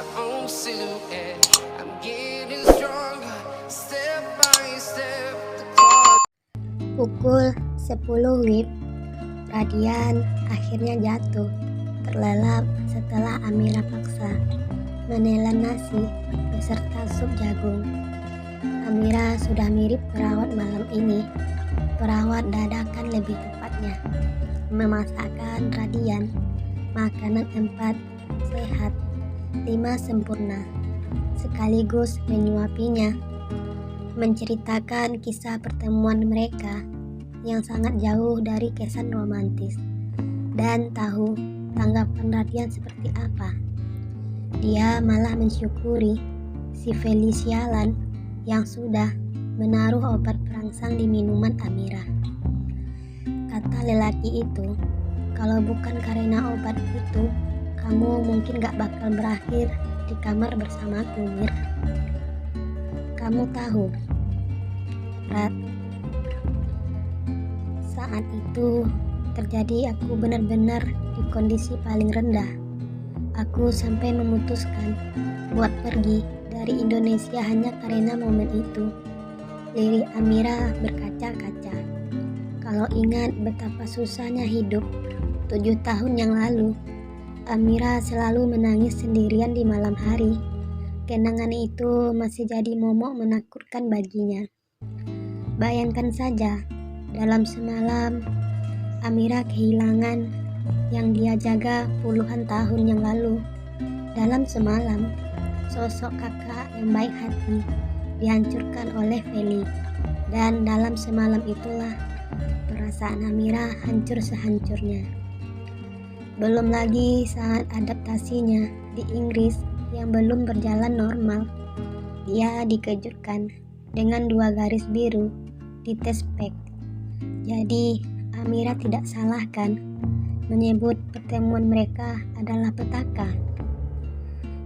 my own silhouette. I'm getting stronger, step by step. Pukul 10 WIB, Radian akhirnya jatuh, terlelap setelah Amira paksa menelan nasi beserta sup jagung. Amira sudah mirip perawat malam ini, perawat dadakan lebih tepatnya, memasakkan Radian makanan 4 sehat, 5 sempurna, sekaligus menyuapinya, menceritakan kisah pertemuan mereka yang sangat jauh dari kesan romantis, dan tahu tanggapan Radian seperti apa. Dia malah mensyukuri si Felicialan yang sudah menaruh obat perangsang di minuman Amira. Kata lelaki itu, kalau bukan karena obat itu, kamu mungkin gak bakal berakhir di kamar bersamaku, Mir. Kamu tahu, Rat, saat itu terjadi aku benar-benar di kondisi paling rendah. Aku sampai memutuskan buat pergi dari Indonesia hanya karena momen itu. Lirik Amira berkaca-kaca. Kalau ingat betapa susahnya hidup 7 tahun yang lalu, Amira selalu menangis sendirian di malam hari. Kenangan itu masih jadi momok menakutkan baginya. Bayangkan saja, dalam semalam Amira kehilangan yang dia jaga puluhan tahun yang lalu. Dalam semalam, sosok kakak yang baik hati dihancurkan oleh Feli. Dan dalam semalam itulah perasaan Amira hancur sehancurnya. Belum lagi saat adaptasinya di Inggris yang belum berjalan normal. Dia dikejutkan dengan 2 garis biru di tes pack. Jadi Amira tidak salah kan menyebut pertemuan mereka adalah petaka.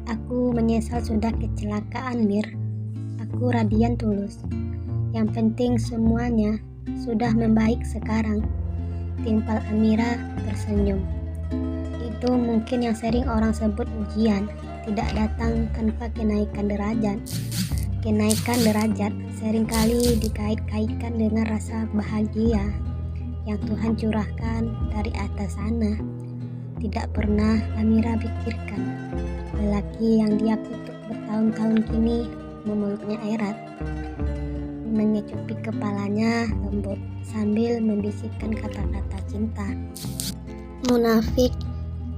Aku menyesal sudah kecelakaan, Mir. Aku Radian tulus. Yang penting semuanya sudah membaik sekarang. Timpal Amira tersenyum. Itu mungkin yang sering orang sebut ujian, tidak datang tanpa kenaikan derajat. Kenaikan derajat seringkali dikait-kaitkan dengan rasa bahagia yang Tuhan curahkan dari atas sana. Tidak pernah Amira pikirkan lelaki yang dia kutuk bertahun-tahun kini memeluknya erat, mengecupi kepalanya lembut sambil membisikkan kata-kata cinta. Munafik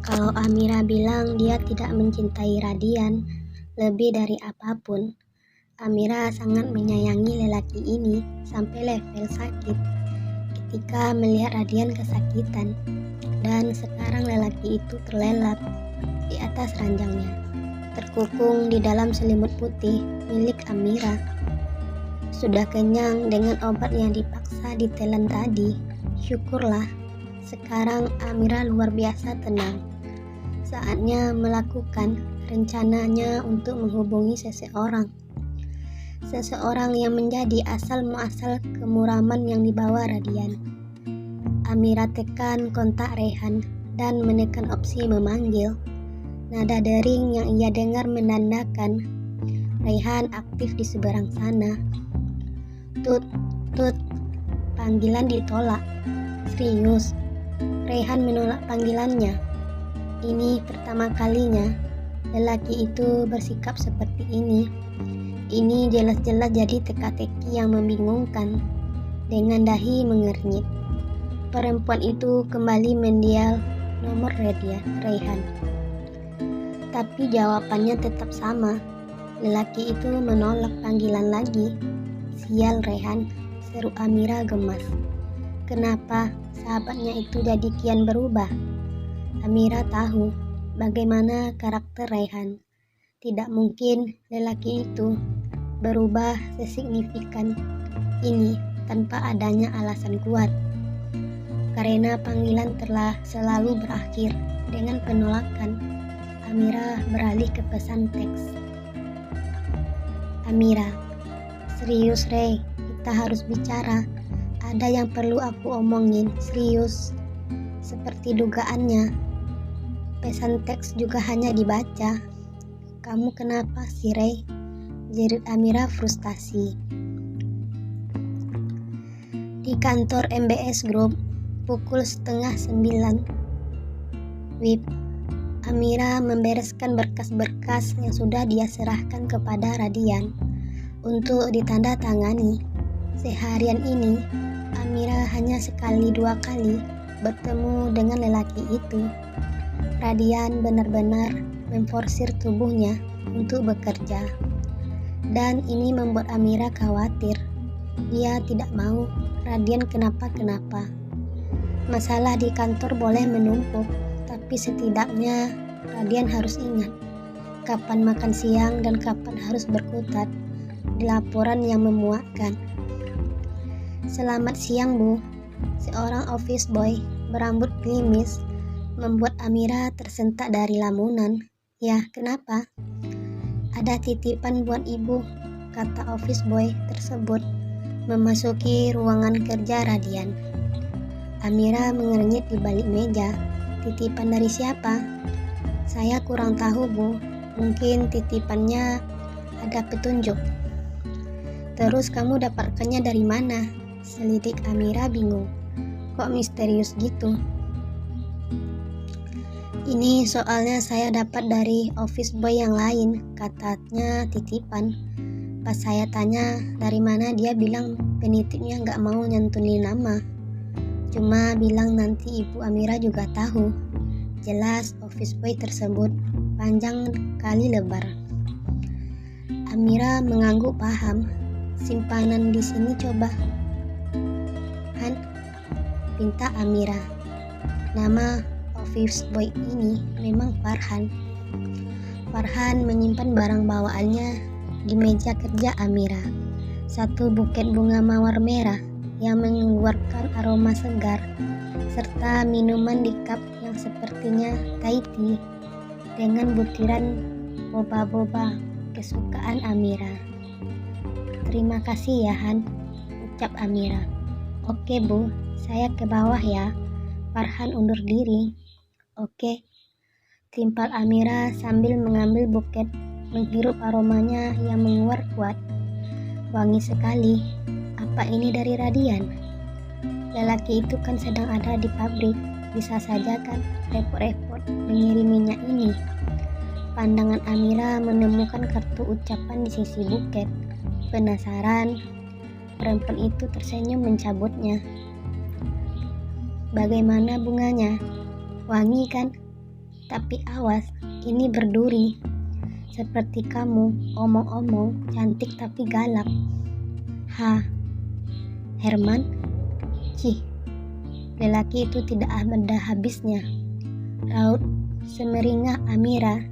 kalau Amira bilang dia tidak mencintai Radian lebih dari apapun. Amira sangat menyayangi lelaki ini sampai level sakit ketika melihat Radian kesakitan, dan sekarang lelaki itu terlelap di atas ranjangnya, terkukung di dalam selimut putih milik Amira. Sudah kenyang dengan obat yang dipaksa ditelan tadi. Syukurlah, sekarang Amira luar biasa tenang. Saatnya melakukan rencananya untuk menghubungi seseorang yang menjadi asal muasal kemuraman yang dibawa Radian. Amira tekan kontak Rehan dan menekan opsi memanggil. Nada dering yang ia dengar menandakan Rehan aktif di seberang sana. Tut, tut, panggilan ditolak. Serius, Rehan menolak panggilannya. Ini pertama kalinya lelaki itu bersikap seperti ini. Ini jelas-jelas jadi teka-teki yang membingungkan. Dengan dahi mengernyit, perempuan itu kembali mendial nomor Rehan. Tapi jawabannya tetap sama. Lelaki itu menolak panggilan lagi. Sial Rehan, seru Amira gemas. Kenapa sahabatnya itu jadi kian berubah? Amira tahu bagaimana karakter Rehan. Tidak mungkin lelaki itu berubah sesignifikan ini tanpa adanya alasan kuat. Karena panggilan telah selalu berakhir dengan penolakan, Amira beralih ke pesan teks. Amira, serius Rey, kita harus bicara. Ada yang perlu aku omongin, serius. Seperti dugaannya, pesan teks juga hanya dibaca. Kamu kenapa sih, Rey? Jerit Amira frustasi. Di kantor MBS Group, pukul 8:30. Wip, Amira membereskan berkas-berkas yang sudah dia serahkan kepada Radian untuk ditandatangani. Seharian ini, Amira hanya sekali dua kali bertemu dengan lelaki itu. Radian benar-benar memforsir tubuhnya untuk bekerja. Dan ini membuat Amira khawatir. Dia tidak mau Radian kenapa-kenapa. Masalah di kantor boleh menumpuk, tapi setidaknya Radian harus ingat kapan makan siang dan kapan harus berkutat di laporan yang memuakkan. Selamat siang, Bu. Seorang office boy berambut klimis membuat Amira tersentak dari lamunan. Ya, kenapa? Ada titipan buat ibu, kata office boy tersebut memasuki ruangan kerja Radian. Amira mengernyit di balik meja. Titipan dari siapa? Saya kurang tahu, Bu. Mungkin titipannya ada petunjuk. Terus kamu dapatkannya dari mana? Selidik Amira bingung. Kok misterius gitu? Ini soalnya saya dapat dari office boy yang lain, katanya titipan. Pas saya tanya dari mana, dia bilang penitipnya nggak mau nyantunin nama. Cuma bilang nanti Ibu Amira juga tahu. Jelas office boy tersebut panjang kali lebar. Amira mengangguk paham. Simpanan di sini coba. Han, pinta Amira. Nama office boy ini memang Farhan. Farhan menyimpan barang bawaannya di meja kerja Amira. Satu buket bunga mawar merah yang mengeluarkan aroma segar, serta minuman di cup yang sepertinya Thai tea dengan butiran boba-boba kesukaan Amira. Terima kasih ya, Han, ucap Amira. Oke, Bu, saya ke bawah ya. Farhan undur diri. Oke, timpal Amira sambil mengambil buket, menghirup aromanya yang menguat kuat. Wangi sekali. Apa ini dari Radian? Lelaki itu kan sedang ada di pabrik. Bisa saja kan repot-repot mengiriminya ini. Pandangan Amira menemukan kartu ucapan di sisi buket. Penasaran, perempuan itu tersenyum mencabutnya. Bagaimana bunganya? Wangi kan? Tapi awas, ini berduri. Seperti kamu, omong-omong, cantik tapi galak. Ha, Herman? Cih, lelaki itu tidak ada habisnya. Raut semeringah Amira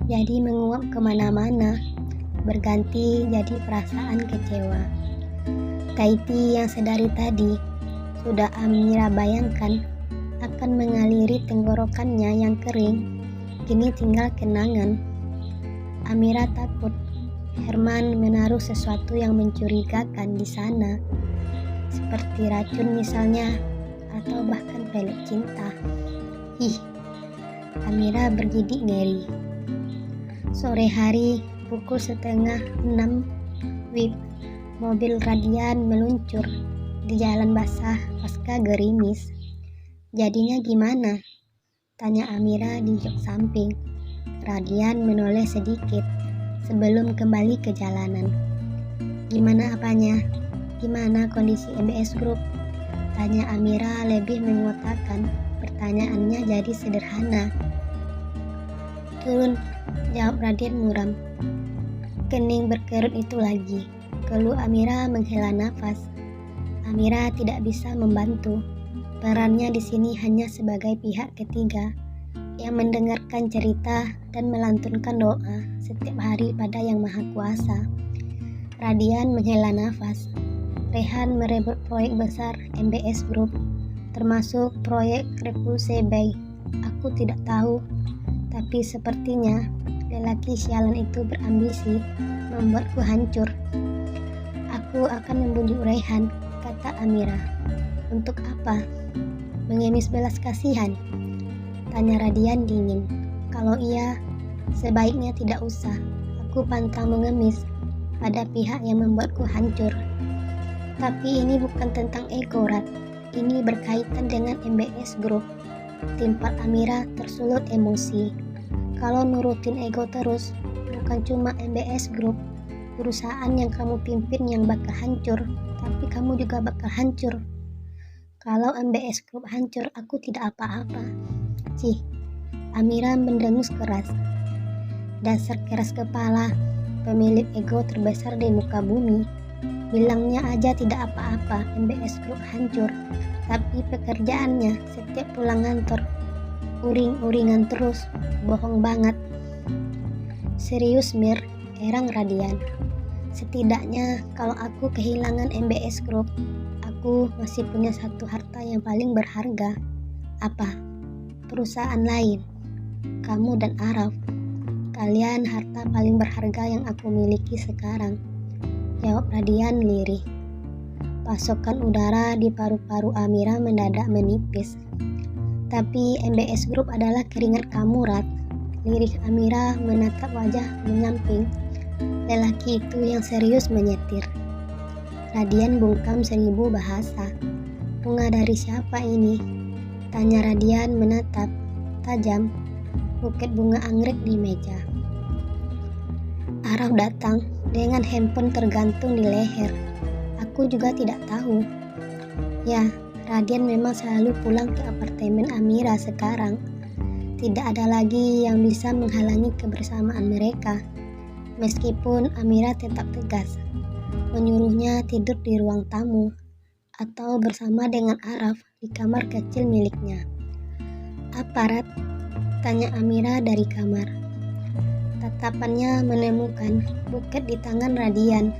jadi menguap kemana-mana, berganti jadi perasaan kecewa. Taiti yang sedari tadi sudah Amira bayangkan akan mengaliri tenggorokannya yang kering, kini tinggal kenangan. Amira takut Herman menaruh sesuatu yang mencurigakan di sana, seperti racun misalnya, atau bahkan pelet cinta. Ih, Amira bergidik ngeri. Sore hari, pukul 5:30 WIB, mobil Radian meluncur di jalan basah pasca gerimis. Jadinya gimana? Tanya Amira di jok samping. Radian menoleh sedikit sebelum kembali ke jalanan. Gimana apanya? Gimana kondisi MBS Group? Tanya Amira lebih mengotakkan. Pertanyaannya jadi sederhana. Turun, jawab Radian muram. Kening berkerut itu lagi. Keluh Amira menghela nafas. Amira tidak bisa membantu. Perannya di sini hanya sebagai pihak ketiga yang mendengarkan cerita dan melantunkan doa setiap hari pada Yang Maha Kuasa. Radian menghela nafas. Rehan merebut proyek besar MBS Group, termasuk proyek Repulse Bay. Aku tidak tahu, tapi sepertinya lelaki sialan itu berambisi membuatku hancur. Aku akan membujuk Rehan, kata Amira. Untuk apa? Mengemis belas kasihan? Tanya Radian dingin. Kalau iya, Sebaiknya tidak usah. Aku pantang mengemis pada pihak yang membuatku hancur. Tapi ini bukan tentang ego, Rat. Ini berkaitan dengan MBS Group. Timpal Amira tersulut emosi. Kalau nurutin ego terus, bukan cuma MBS Group, perusahaan yang kamu pimpin yang bakal hancur, tapi kamu juga bakal hancur. Kalau MBS Group hancur, aku tidak apa-apa. Cih, Amira mendengus keras. Dasar keras kepala, pemilik ego terbesar di muka bumi. Bilangnya aja tidak apa-apa, MBS Group hancur. Tapi pekerjaannya setiap pulang kantor, uring-uringan terus, bohong banget. Serius Mir, Erang Radian. Setidaknya kalau aku kehilangan MBS Group, aku masih punya satu harta yang paling berharga. Apa? Perusahaan lain. Kamu dan Araf. Kalian harta paling berharga yang aku miliki sekarang. Jawab Radian lirih. Pasokan udara di paru-paru Amira mendadak menipis. Tapi MBS Group adalah keringat kamu, Rat. Lirih Amira menatap wajah menyamping. Lelaki itu yang serius menyetir. Radian bungkam 1000 bahasa. Bunga dari siapa ini? Tanya Radian menatap tajam buket bunga anggrek di meja. Araf datang dengan handphone tergantung di leher. Aku juga tidak tahu. Ya, Radian memang selalu pulang ke apartemen Amira sekarang. Tidak ada lagi yang bisa menghalangi kebersamaan mereka. Meskipun Amira tetap tegas, menyuruhnya tidur di ruang tamu atau bersama dengan Araf di kamar kecil miliknya. Apa, Rat? Tanya Amira dari kamar. Tatapannya menemukan buket di tangan Radian.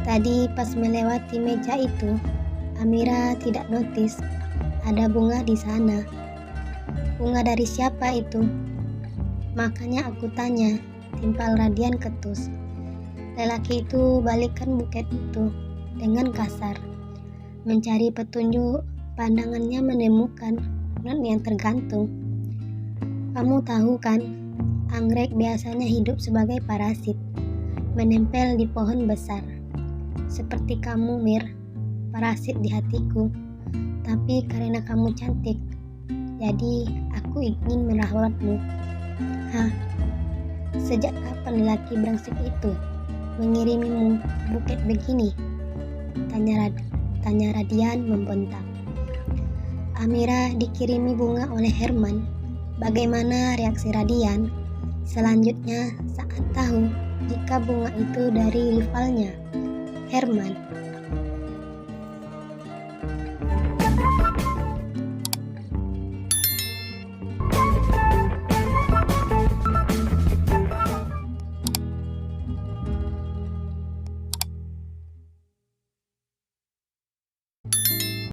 Tadi pas melewati meja itu, Amira tidak notice ada bunga di sana. Bunga dari siapa itu? Makanya aku tanya. Timpal Radian ketus. Lelaki itu balikkan buket itu dengan kasar. Mencari petunjuk, pandangannya menemukan not yang tergantung. Kamu tahu kan, anggrek biasanya hidup sebagai parasit, menempel di pohon besar. Seperti kamu, Mir, parasit di hatiku. Tapi karena kamu cantik, jadi aku ingin merawatmu. Hah? Sejak kapan lelaki brengsek itu mengirimimu buket begini? Tanya Radian membentak. Amira dikirimi bunga oleh Herman. Bagaimana reaksi Radian? Selanjutnya saat tahu jika bunga itu dari rivalnya, Herman.